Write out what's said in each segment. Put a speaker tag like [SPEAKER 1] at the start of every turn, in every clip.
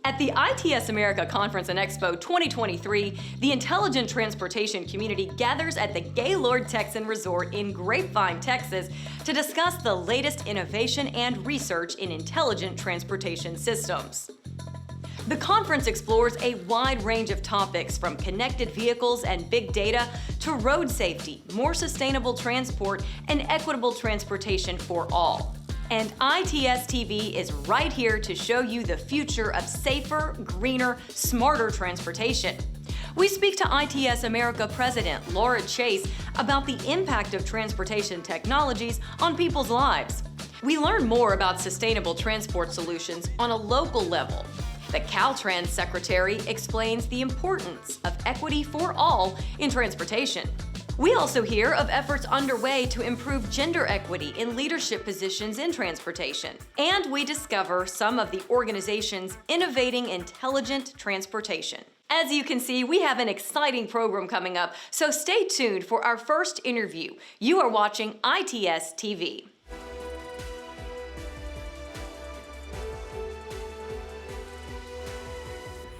[SPEAKER 1] At the ITS America Conference and Expo 2023, the intelligent transportation community gathers at the Gaylord Texan Resort in Grapevine, Texas, to discuss the latest innovation and research in intelligent transportation systems. The conference explores a wide range of topics from connected vehicles and big data to road safety, more sustainable transport, and equitable transportation for all. And ITS TV is right here to show you the future of safer, greener, smarter transportation. We speak to ITS America President Laura Chace about the impact of transportation technologies on people's lives. We learn more about sustainable transport solutions on a local level. The Caltrans Secretary explains the importance of equity for all in transportation. We also hear of efforts underway to improve gender equity in leadership positions in transportation. And we discover some of the organizations innovating intelligent transportation. As you can see, we have an exciting program coming up, so stay tuned for our first interview. You are watching ITS TV.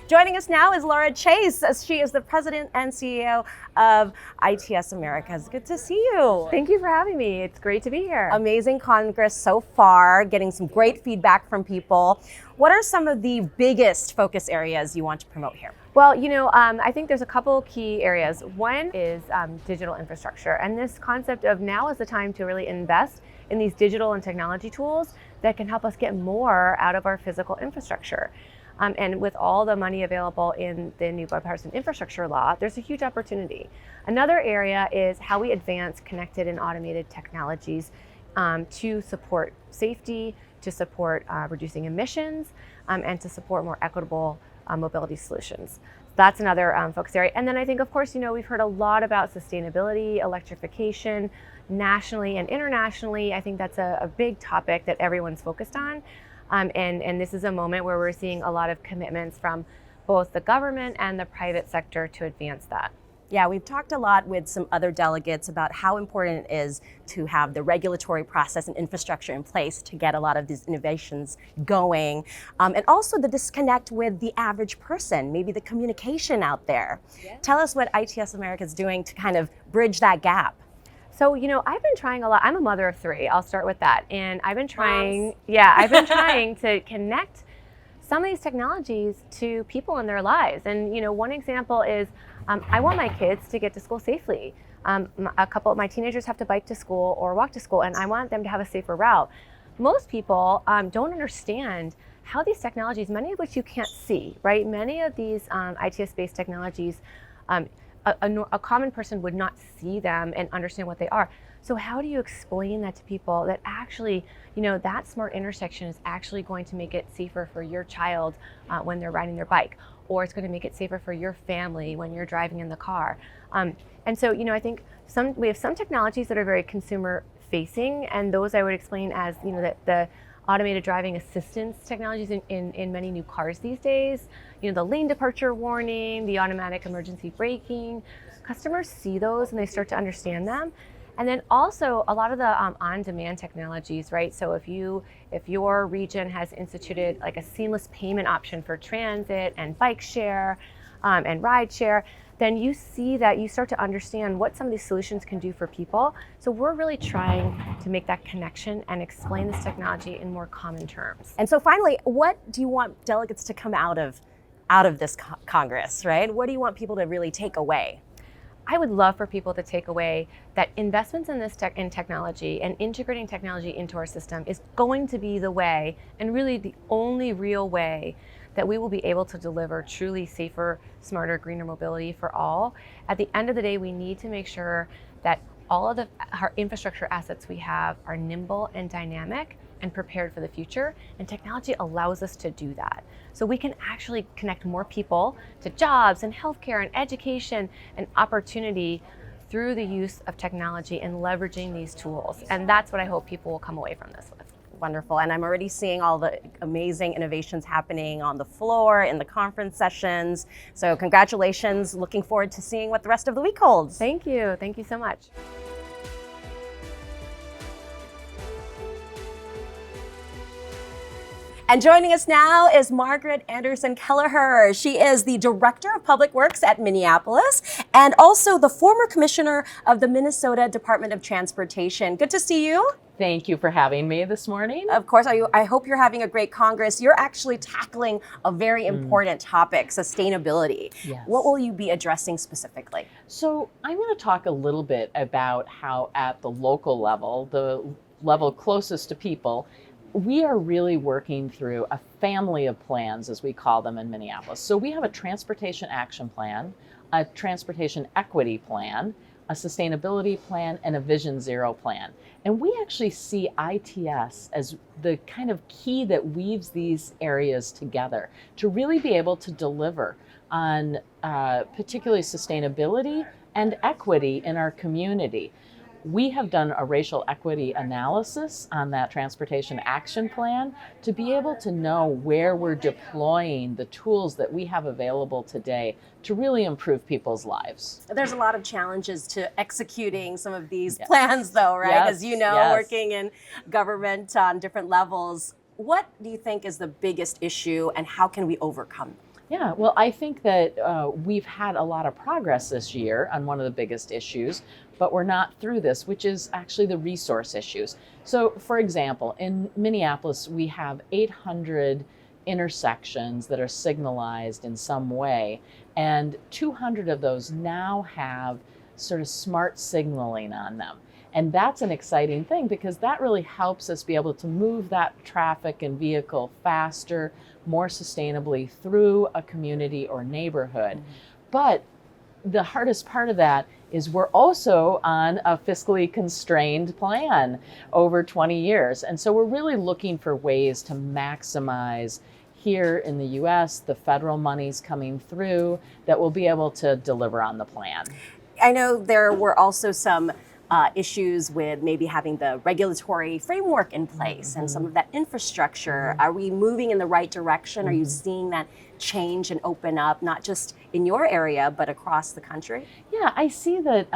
[SPEAKER 2] Joining us now is Laura Chace, as she is the president and CEO of ITS America. It's good to see you.
[SPEAKER 3] Thank you for having me. It's great to be here.
[SPEAKER 2] Amazing Congress so far, getting some great feedback from people. What are some of the biggest focus areas you want to promote here?
[SPEAKER 3] Well, I think there's a couple key areas. One is digital infrastructure, and this concept of now is the time to really invest in these digital and technology tools that can help us get more out of our physical infrastructure. And with all the money available in the new bipartisan infrastructure law, there's a huge opportunity. Another area is how we advance connected and automated technologies to support safety, to support reducing emissions, and to support more equitable mobility solutions. That's another focus area. And then I think, of course, we've heard a lot about sustainability, electrification, nationally and internationally. I think that's a big topic that everyone's focused on. And this is a moment where we're seeing a lot of commitments from both the government and the private sector to advance that.
[SPEAKER 2] Yeah, we've talked a lot with some other delegates about how important it is to have the regulatory process and infrastructure in place to get a lot of these innovations going. And also the disconnect with the average person, maybe the communication out there. Yeah. Tell us what ITS America is doing to kind of bridge that gap.
[SPEAKER 3] So, I've been trying a lot. I'm a mother of three. I'll start with that. And I've been trying, trying to connect some of these technologies to people in their lives. And, one example is I want my kids to get to school safely. A couple of my teenagers have to bike to school or walk to school, and I want them to have a safer route. Most people don't understand how these technologies, many of which you can't see, right? Many of these ITS-based technologies, a common person would not see them and understand what they are. So how do you explain that to people that actually, that smart intersection is actually going to make it safer for your child when they're riding their bike, or it's going to make it safer for your family when you're driving in the car. And so, I think we have some technologies that are very consumer facing, and those I would explain as, the automated driving assistance technologies in many new cars these days, the lane departure warning, the automatic emergency braking. Customers see those and they start to understand them. And then also a lot of the on-demand technologies, right? So if your region has instituted like a seamless payment option for transit and bike share and ride share, then you see that you start to understand what some of these solutions can do for people. So we're really trying to make that connection and explain this technology in more common terms.
[SPEAKER 2] And so finally, what do you want delegates to come out of this Congress, right? What do you want people to really take away?
[SPEAKER 3] I would love for people to take away that investments in in technology and integrating technology into our system is going to be the way, and really the only real way, that we will be able to deliver truly safer, smarter, greener mobility for all. At the end of the day, we need to make sure that all of our infrastructure assets we have are nimble and dynamic and prepared for the future, and technology allows us to do that. So we can actually connect more people to jobs and healthcare and education and opportunity through the use of technology and leveraging these tools. And that's what I hope people will come away from this with.
[SPEAKER 2] Wonderful. And I'm already seeing all the amazing innovations happening on the floor in the conference sessions. So congratulations. Looking forward to seeing what the rest of the week holds.
[SPEAKER 3] Thank you. Thank you so much.
[SPEAKER 2] And joining us now is Margaret Anderson Kelliher. She is the Director of Public Works at Minneapolis and also the former Commissioner of the Minnesota Department of Transportation. Good to see you.
[SPEAKER 4] Thank you for having me this morning.
[SPEAKER 2] Of course, I hope you're having a great Congress. You're actually tackling a very important topic, sustainability.
[SPEAKER 4] Yes.
[SPEAKER 2] What will you be addressing specifically?
[SPEAKER 4] So I'm going to talk a little bit about how at the local level, the level closest to people, we are really working through a family of plans, as we call them in Minneapolis. So we have a transportation action plan, a transportation equity plan, a sustainability plan, and a Vision Zero plan. And we actually see ITS as the kind of key that weaves these areas together to really be able to deliver on particularly sustainability and equity in our community. We have done a racial equity analysis on that transportation action plan to be able to know where we're deploying the tools that we have available today to really improve people's lives.
[SPEAKER 2] There's a lot of challenges to executing some of these plans though, right?
[SPEAKER 4] Yes.
[SPEAKER 2] As you know, working in government on different levels. What do you think is the biggest issue and how can we overcome them?
[SPEAKER 4] Yeah, well, I think that we've had a lot of progress this year on one of the biggest issues, but we're not through this, which is actually the resource issues. So, for example, in Minneapolis, we have 800 intersections that are signalized in some way, and 200 of those now have sort of smart signaling on them. And that's an exciting thing because that really helps us be able to move that traffic and vehicle faster, more sustainably through a community or neighborhood. But the hardest part of that is we're also on a fiscally constrained plan over 20 years. And so we're really looking for ways to maximize here in the US, the federal monies coming through that will be able to deliver on the plan.
[SPEAKER 2] I know there were also some issues with maybe having the regulatory framework in place and some of that infrastructure. Are we moving in the right direction? Are you seeing that change and open up, not just in your area, but across the country?
[SPEAKER 4] Yeah, I see that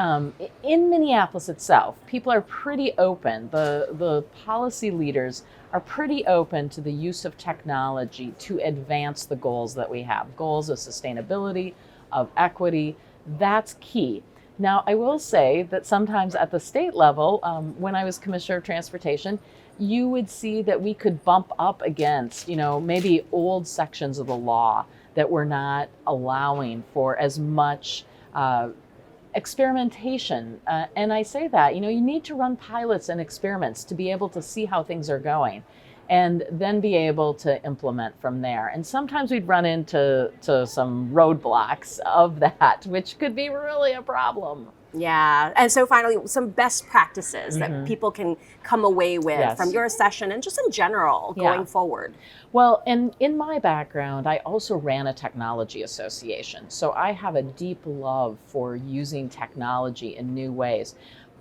[SPEAKER 4] in Minneapolis itself, people are pretty open. The policy leaders are pretty open to the use of technology to advance the goals that we have, goals of sustainability, of equity. That's key. Now, I will say that sometimes at the state level, when I was Commissioner of Transportation, you would see that we could bump up against, maybe old sections of the law that we're not allowing for as much experimentation. And I say that, you need to run pilots and experiments to be able to see how things are going and then be able to implement from there. And sometimes we'd run into some roadblocks of that, which could be really a problem.
[SPEAKER 2] Yeah, and so finally, some best practices that people can come away with from your session and just in general going forward.
[SPEAKER 4] Well, and in my background, I also ran a technology association. So I have a deep love for using technology in new ways.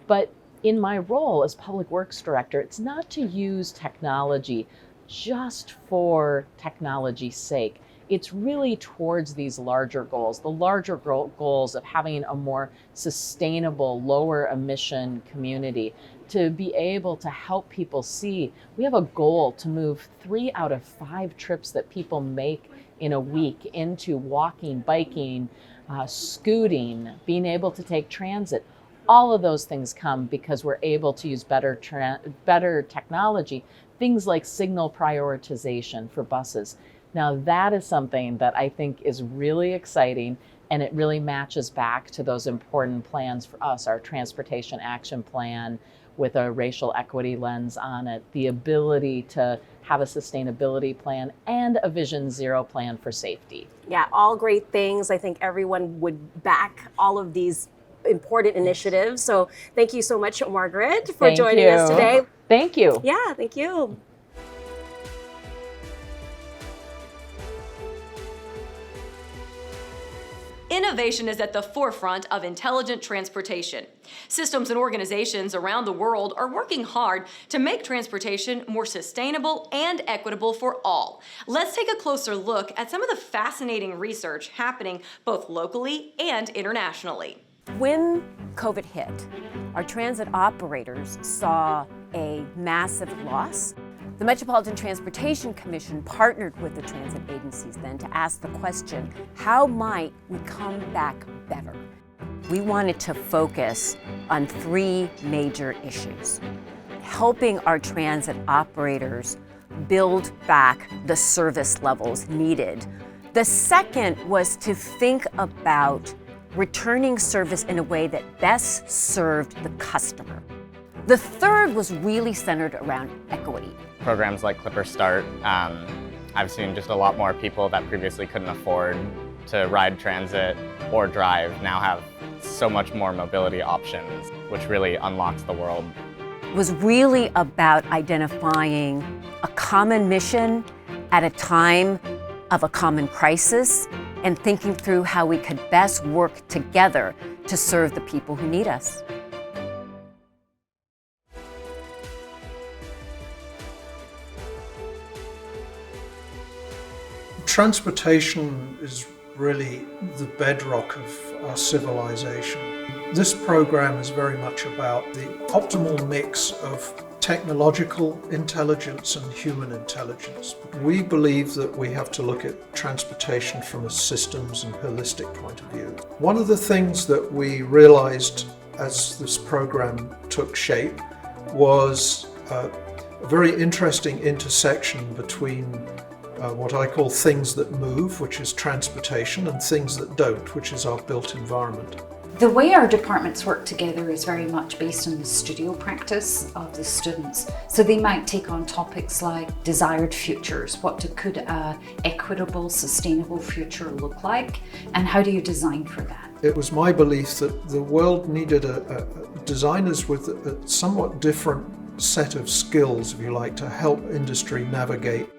[SPEAKER 4] But in my role as Public Works Director, it's not to use technology just for technology's sake. It's really towards these larger goals, the larger goals of having a more sustainable, lower emission community, to be able to help people see. We have a goal to move 3 out of 5 trips that people make in a week into walking, biking, scooting, being able to take transit. All of those things come because we're able to use better technology, things like signal prioritization for buses. Now that is something that I think is really exciting, and it really matches back to those important plans for us, our transportation action plan with a racial equity lens on it, the ability to have a sustainability plan and a Vision Zero plan for safety.
[SPEAKER 2] Yeah, all great things. I think everyone would back all of these important initiatives. So thank you so much, Margaret, for joining us today.
[SPEAKER 4] Thank you.
[SPEAKER 2] Yeah, thank you.
[SPEAKER 1] Innovation is at the forefront of intelligent transportation. Systems and organizations around the world are working hard to make transportation more sustainable and equitable for all. Let's take a closer look at some of the fascinating research happening both locally and internationally.
[SPEAKER 5] When COVID hit, our transit operators saw a massive loss. The Metropolitan Transportation Commission partnered with the transit agencies then to ask the question, how might we come back better? We wanted to focus on three major issues: helping our transit operators build back the service levels needed. The second was to think about returning service in a way that best served the customer. The third was really centered around equity.
[SPEAKER 6] Programs like Clipper Start, I've seen just a lot more people that previously couldn't afford to ride transit or drive now have so much more mobility options, which really unlocks the world.
[SPEAKER 5] It was really about identifying a common mission at a time of a common crisis and thinking through how we could best work together to serve the people who need us.
[SPEAKER 7] Transportation is really the bedrock of our civilization. This program is very much about the optimal mix of technological intelligence and human intelligence. We believe that we have to look at transportation from a systems and holistic point of view. One of the things that we realized as this program took shape was a very interesting intersection between what I call things that move, which is transportation, and things that don't, which is our built environment.
[SPEAKER 8] The way our departments work together is very much based on the studio practice of the students. So they might take on topics like desired futures. What could an equitable, sustainable future look like? And how do you design for that?
[SPEAKER 7] It was my belief that the world needed designers with a somewhat different set of skills, if you like, to help industry navigate.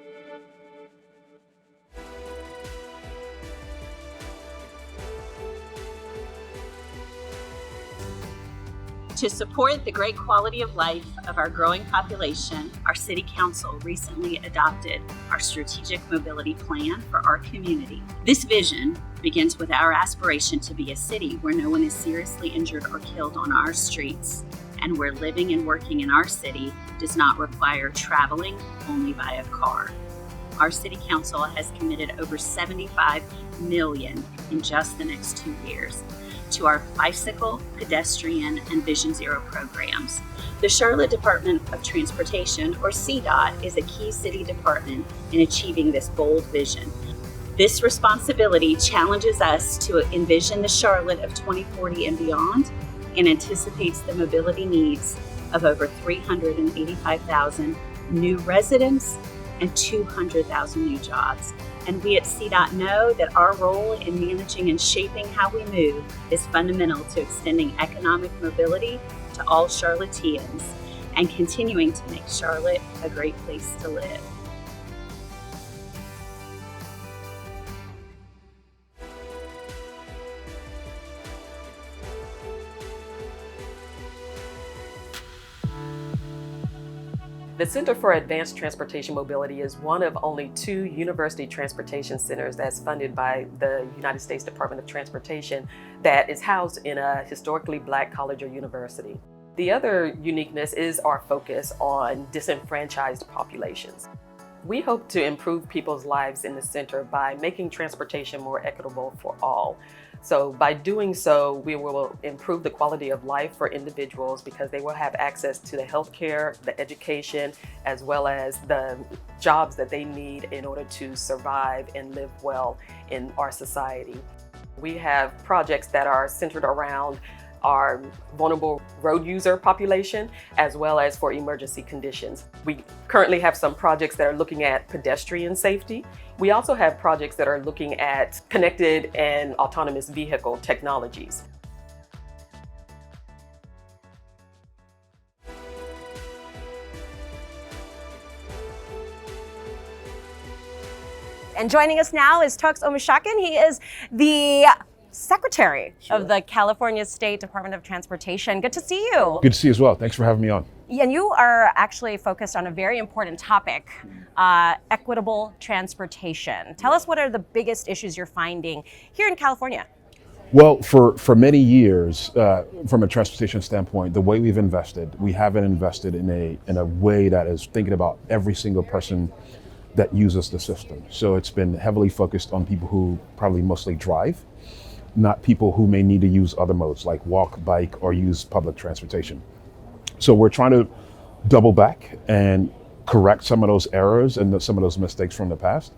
[SPEAKER 9] To support the great quality of life of our growing population, our City Council recently adopted our Strategic Mobility Plan for our community. This vision begins with our aspiration to be a city where no one is seriously injured or killed on our streets, and where living and working in our city does not require traveling only by a car. Our City Council has committed over $75 million in just the next 2 years to our bicycle, pedestrian, and Vision Zero programs. The Charlotte Department of Transportation, or CDOT, is a key city department in achieving this bold vision. This responsibility challenges us to envision the Charlotte of 2040 and beyond, and anticipates the mobility needs of over 385,000 new residents and 200,000 new jobs. And we at CDOT know that our role in managing and shaping how we move is fundamental to extending economic mobility to all Charlotteans and continuing to make Charlotte a great place to live.
[SPEAKER 10] The Center for Advanced Transportation Mobility is one of only 2 university transportation centers that's funded by the United States Department of Transportation that is housed in a historically Black college or university. The other uniqueness is our focus on disenfranchised populations. We hope to improve people's lives in the center by making transportation more equitable for all. So by doing so, we will improve the quality of life for individuals because they will have access to the healthcare, the education, as well as the jobs that they need in order to survive and live well in our society. We have projects that are centered around our vulnerable road user population, as well as for emergency conditions. We currently have some projects that are looking at pedestrian safety. We also have projects that are looking at connected and autonomous vehicle technologies.
[SPEAKER 2] And joining us now is Toks Omishaki. He is the Secretary of the California State Department of Transportation. Good to see you.
[SPEAKER 11] Good to see you as well. Thanks for having me on.
[SPEAKER 2] And you are actually focused on a very important topic, equitable transportation. Tell us what are the biggest issues you're finding here in California?
[SPEAKER 11] Well, for many years, from a transportation standpoint, the way we've invested, we haven't invested in a way that is thinking about every single person that uses the system. So it's been heavily focused on people who probably mostly drive, not people who may need to use other modes like walk, bike, or use public transportation. So we're trying to double back and correct some of those errors and some of those mistakes from the past.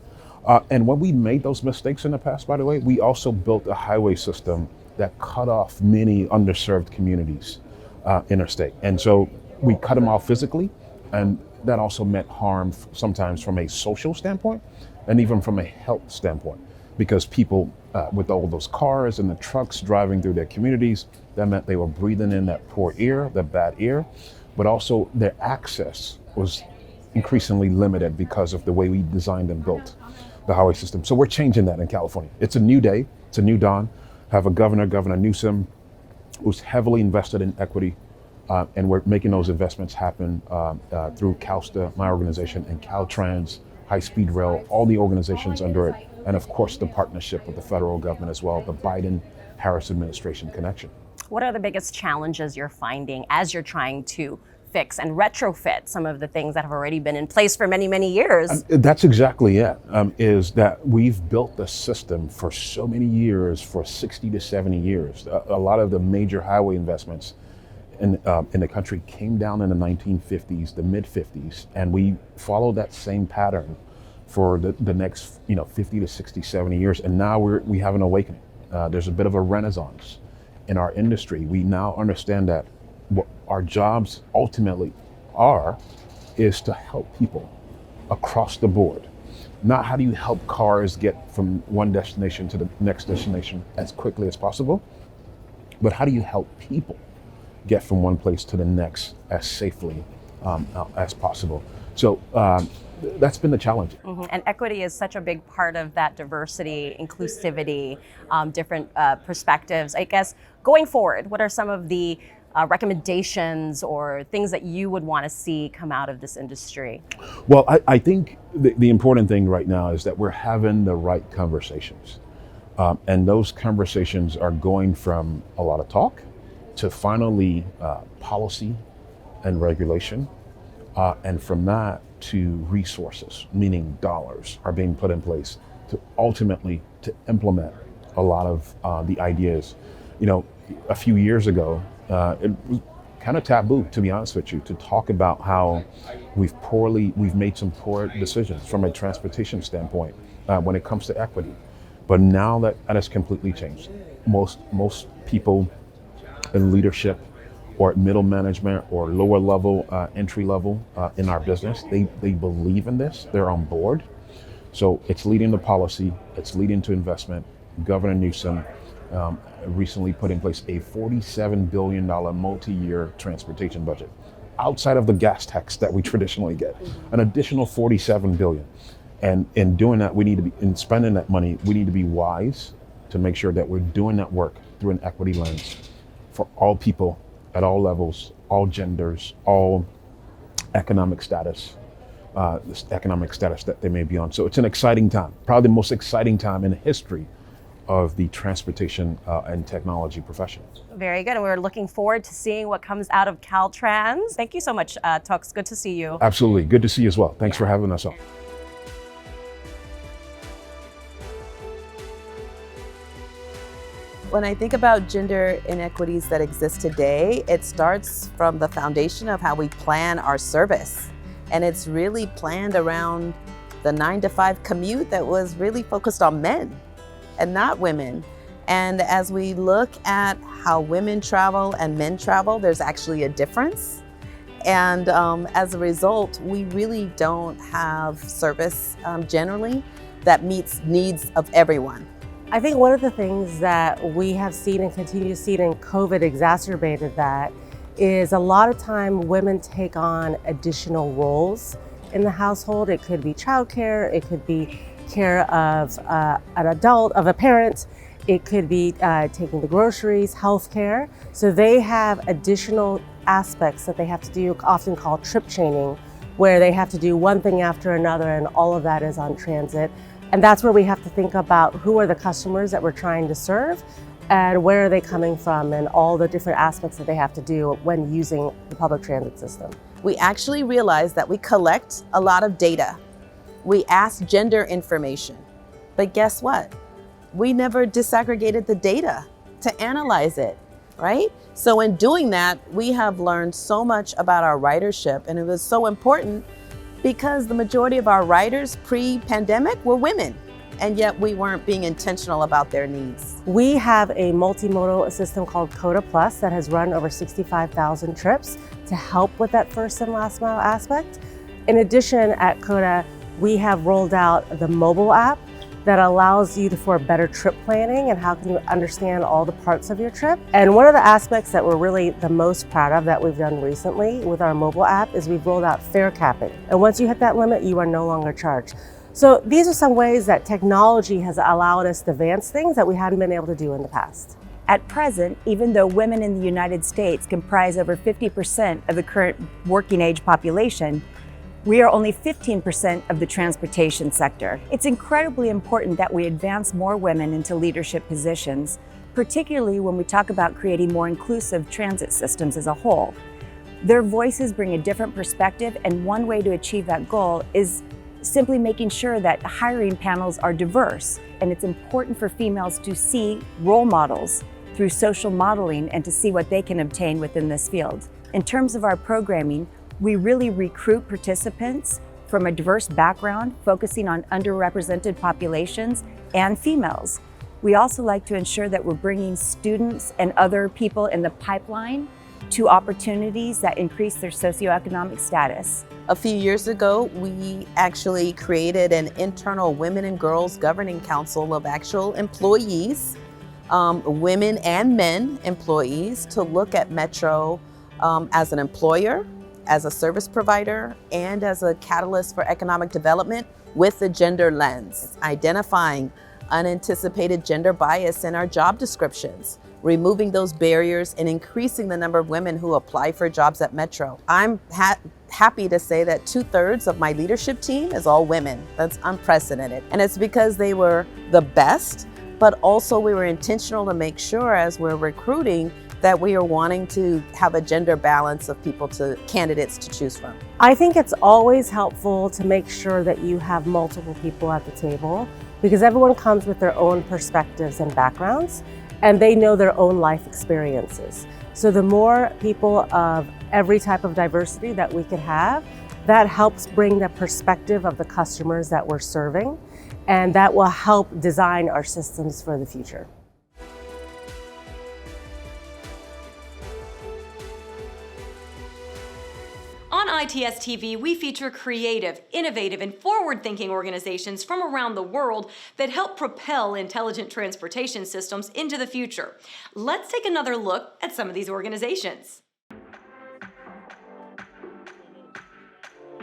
[SPEAKER 11] And when we made those mistakes in the past, by the way, we also built a highway system that cut off many underserved communities interstate. And so we cut them off physically, and that also meant harm sometimes from a social standpoint and even from a health standpoint, because people with all those cars and the trucks driving through their communities, that meant they were breathing in that poor air, that bad air, but also their access was increasingly limited because of the way we designed and built the highway system. So we're changing that in California. It's a new day, it's a new dawn. Have a Governor Newsom, who's heavily invested in equity, and we're making those investments happen through CalSTA, my organization, and Caltrans, High Speed Rail, all the organizations under it, and of course the partnership with the federal government as well, the Biden-Harris administration connection.
[SPEAKER 2] What are the biggest challenges you're finding as you're trying to fix and retrofit some of the things that have already been in place for many, many years?
[SPEAKER 11] That's exactly it, is that we've built the system for so many years, for 60 to 70 years. A lot of the major highway investments in the country came down in the 1950s, the mid 50s, and we followed that same pattern for the next 50 to 60, 70 years. And now we have an awakening. There's a bit of a renaissance in our industry. We now understand that what our jobs ultimately is to help people across the board. Not how do you help cars get from one destination to the next destination as quickly as possible, but how do you help people get from one place to the next as safely as possible. So that's been the challenge.
[SPEAKER 2] Mm-hmm. And equity is such a big part of that diversity, inclusivity, different perspectives. I guess going forward, what are some of the recommendations or things that you would want to see come out of this industry?
[SPEAKER 11] Well, I think the important thing right now is that we're having the right conversations. And those conversations are going from a lot of talk to finally policy and regulation. And from that to resources, meaning dollars, are being put in place to ultimately to implement a lot of the ideas. A few years ago, it was kind of taboo, to be honest with you, to talk about how we've made some poor decisions from a transportation standpoint when it comes to equity. But now that has completely changed. Most people in leadership or middle management or lower level, entry level in our business, they believe in this, they're on board. So it's leading to policy, it's leading to investment. Governor Newsom recently put in place a $47 billion multi-year transportation budget. Outside of the gas tax that we traditionally get, an additional $47 billion. And in doing that, in spending that money, we need to be wise to make sure that we're doing that work through an equity lens for all people at all levels, all genders, all economic status, this economic status that they may be on. So it's an exciting time, probably the most exciting time in the history of the transportation and technology profession.
[SPEAKER 2] Very good, and we're looking forward to seeing what comes out of Caltrans. Thank you so much, Toks. Good to see you.
[SPEAKER 11] Absolutely, good to see you as well. Thanks for having us on.
[SPEAKER 12] When I think about gender inequities that exist today, it starts from the foundation of how we plan our service. And it's really planned around the 9-to-5 commute that was really focused on men and not women. And as we look at how women travel and men travel, there's actually a difference. And as a result, we really don't have service generally that meets needs of everyone.
[SPEAKER 13] I think one of the things that we have seen and continue to see, and COVID exacerbated that, is a lot of time women take on additional roles in the household. It could be childcare, it could be care of an adult, of a parent, it could be taking the groceries, healthcare. So they have additional aspects that they have to do, often called trip chaining, where they have to do one thing after another, and all of that is on transit. And that's where we have to think about who are the customers that we're trying to serve, and where are they coming from, and all the different aspects that they have to do when using the public transit system.
[SPEAKER 12] We actually realized that we collect a lot of data. We ask gender information, but guess what? We never disaggregated the data to analyze it, right? So in doing that, we have learned so much about our ridership, and it was so important because the majority of our riders pre-pandemic were women, and yet we weren't being intentional about their needs.
[SPEAKER 13] We have a multimodal system called CODA Plus that has run over 65,000 trips to help with that first and last mile aspect. In addition, at CODA, we have rolled out the mobile app that allows you for better trip planning and how can you understand all the parts of your trip. And one of the aspects that we're really the most proud of that we've done recently with our mobile app is we've rolled out fare capping. And once you hit that limit, you are no longer charged. So these are some ways that technology has allowed us to advance things that we hadn't been able to do in the past.
[SPEAKER 14] At present, even though women in the United States comprise over 50% of the current working age population, we are only 15% of the transportation sector. It's incredibly important that we advance more women into leadership positions, particularly when we talk about creating more inclusive transit systems as a whole. Their voices bring a different perspective, and one way to achieve that goal is simply making sure that hiring panels are diverse. And it's important for females to see role models through social modeling and to see what they can obtain within this field. In terms of our programming, we really recruit participants from a diverse background, focusing on underrepresented populations and females. We also like to ensure that we're bringing students and other people in the pipeline to opportunities that increase their socioeconomic status.
[SPEAKER 12] A few years ago, we actually created an internal Women and Girls Governing Council of actual employees, women and men employees, to look at Metro as an employer, as a service provider, and as a catalyst for economic development with the gender lens, identifying unanticipated gender bias in our job descriptions, removing those barriers and increasing the number of women who apply for jobs at Metro. I'm happy to say that 2/3 of my leadership team is all women. That's unprecedented. And it's because they were the best, but also we were intentional to make sure as we're recruiting that we are wanting to have a gender balance of candidates to choose from.
[SPEAKER 13] I think it's always helpful to make sure that you have multiple people at the table because everyone comes with their own perspectives and backgrounds, and they know their own life experiences. So the more people of every type of diversity that we can have, that helps bring the perspective of the customers that we're serving, and that will help design our systems for the future.
[SPEAKER 1] On ITS TV, we feature creative, innovative, and forward-thinking organizations from around the world that help propel intelligent transportation systems into the future. Let's take another look at some of these organizations.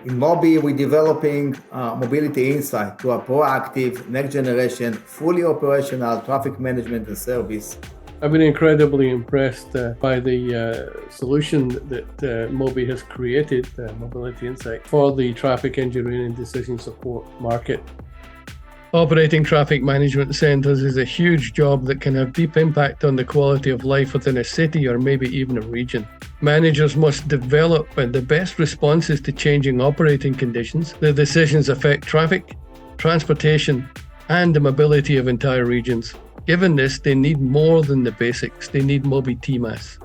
[SPEAKER 15] In Mobi, we're developing mobility insight to a proactive, next-generation, fully operational traffic management and service.
[SPEAKER 16] I've been incredibly impressed by the solution that Mobi has created, Mobility Insight, for the traffic engineering and decision support market. Operating traffic management centers is a huge job that can have deep impact on the quality of life within a city or maybe even a region. Managers must develop the best responses to changing operating conditions. The decisions affect traffic, transportation, and the mobility of entire regions. Given this, they need more than the basics. They need Mobi TMAS.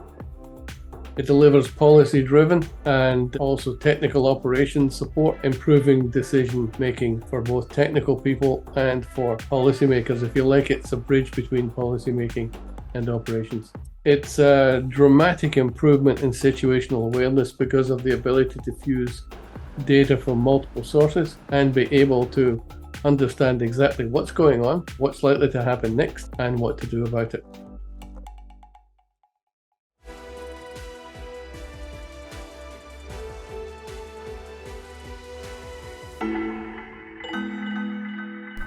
[SPEAKER 16] It delivers policy-driven and also technical operations support, improving decision-making for both technical people and for policymakers. If you like, it's a bridge between policymaking and operations. It's a dramatic improvement in situational awareness because of the ability to fuse data from multiple sources and be able to understand exactly what's going on, what's likely to happen next, and what to do about it.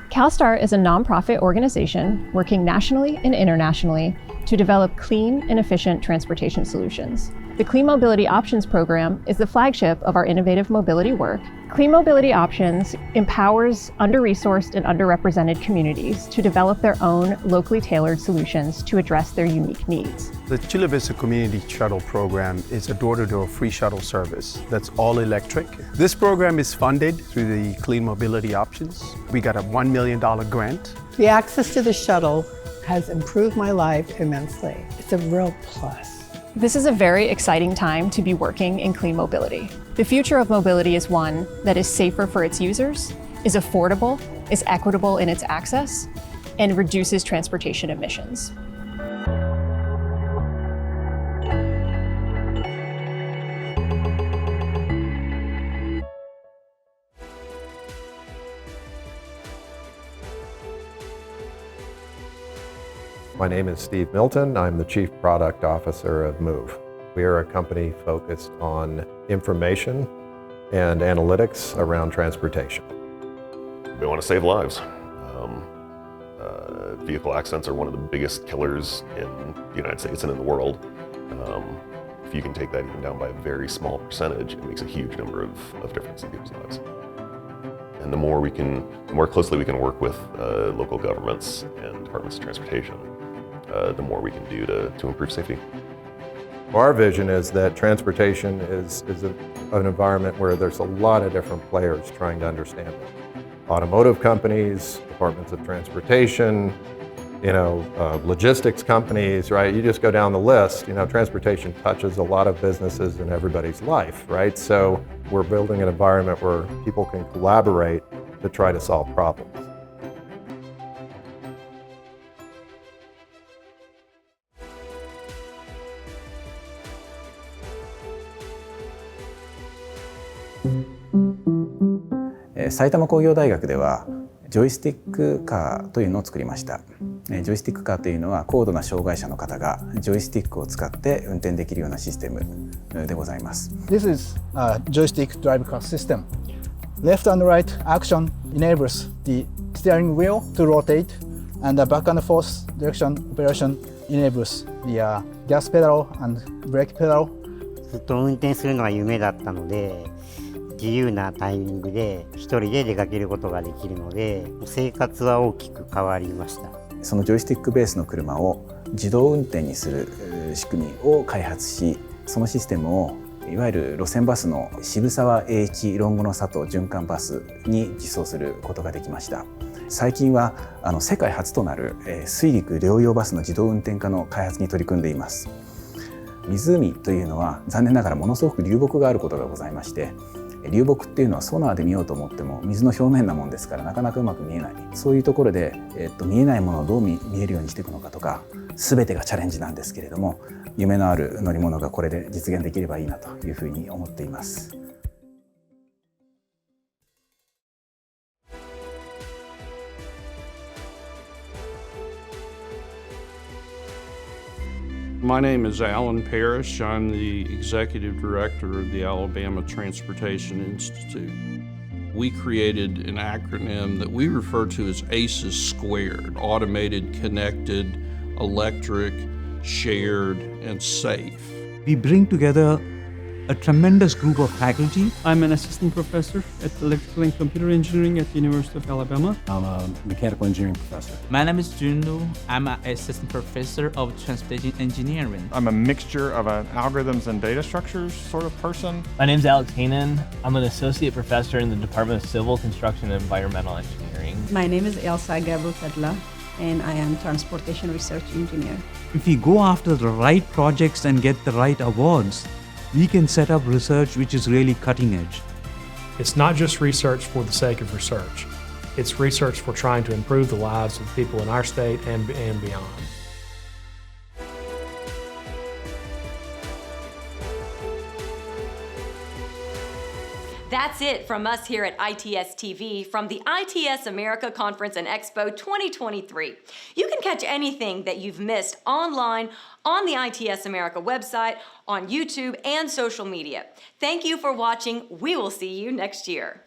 [SPEAKER 17] CalSTA is a nonprofit organization working nationally and internationally to develop clean and efficient transportation solutions. The Clean Mobility Options Program is the flagship of our innovative mobility work Clean Mobility Options empowers under-resourced and underrepresented communities to develop their own locally tailored solutions to address their unique needs.
[SPEAKER 18] The Chula Vista Community Shuttle Program is a door-to-door free shuttle service that's all electric. This program is funded through the Clean Mobility Options. We got a $1 million grant.
[SPEAKER 19] The access to the shuttle has improved my life immensely. It's a real plus.
[SPEAKER 17] This is a very exciting time to be working in clean mobility. The future of mobility is one that is safer for its users, is affordable, is equitable in its access, and reduces transportation emissions.
[SPEAKER 20] My name is Steve Milton. I'm the Chief Product Officer of Move. We are a company focused on information and analytics around transportation.
[SPEAKER 21] We want to save lives. Vehicle accidents are one of the biggest killers in the United States and in the world. If you can take that even down by a very small percentage, it makes a huge number of difference in people's lives. And the more closely we can work with local governments and departments of transportation, the more we can do to improve safety.
[SPEAKER 20] Our vision is that transportation is an environment where there's a lot of different players trying to understand it. Automotive companies, departments of transportation, logistics companies, right? You just go down the list. Transportation touches a lot of businesses in everybody's life, right? So we're building an environment where people can collaborate to try to solve problems.
[SPEAKER 22] 埼玉工業大学ではジョイスティックカーというのを作りました。ジョイスティックカーというのは高度な障害者の方がジョイスティックを使って運転できるようなシステムでございます。
[SPEAKER 23] This is a joystick drive car system. Left and right action enables the steering wheel to rotate, and the back and forth direction operation enables the gas pedal and brake pedal.
[SPEAKER 24] ずっと運転するのが夢だったので、自由なタイミングで一人で出かけることができるので、生活は大きく変わりました。
[SPEAKER 22] そのジョイスティックベースの車を自動運転にする仕組みを開発し、そのシステムをいわゆる路線バスの渋沢栄一論語の里循環バスに実装することができました。最近は世界初となる水陸両用バスの自動運転化の開発に取り組んでいます。湖というのは残念ながらものすごく流木があることがございまして、流木っていうのはソナーで見ようと思っても水の表面なもんですからなかなかうまく見えない。そういうところで、見えないものをどう見えるようにしていくのかとか、全てがチャレンジなんですけれども、夢のある乗り物がこれで実現できればいいなというふうに思っています。
[SPEAKER 25] My name is Alan Parrish. I'm the Executive Director of the Alabama Transportation Institute. We created an acronym that we refer to as ACES Squared: Automated, Connected, Electric, Shared, and Safe.
[SPEAKER 26] We bring together a tremendous group of faculty. I'm an assistant professor at Electrical and Computer Engineering at the University of Alabama.
[SPEAKER 27] I'm a mechanical engineering professor.
[SPEAKER 28] My name is Junlu. I'm an assistant professor of transportation engineering.
[SPEAKER 29] I'm a mixture of an algorithms and data structures sort of person.
[SPEAKER 30] My name is Alex Hanan. I'm an associate professor in the Department of Civil, Construction, and Environmental Engineering.
[SPEAKER 31] My name is Elsa Gabrutadla, and I am transportation research engineer.
[SPEAKER 26] If we go after the right projects and get the right awards, we can set up research which is really cutting edge.
[SPEAKER 32] It's not just research for the sake of research. It's research for trying to improve the lives of people in our state and beyond.
[SPEAKER 1] That's it from us here at ITS TV from the ITS America Conference and Expo 2023. You can catch anything that you've missed online on the ITS America website, on YouTube, and social media. Thank you for watching. We will see you next year.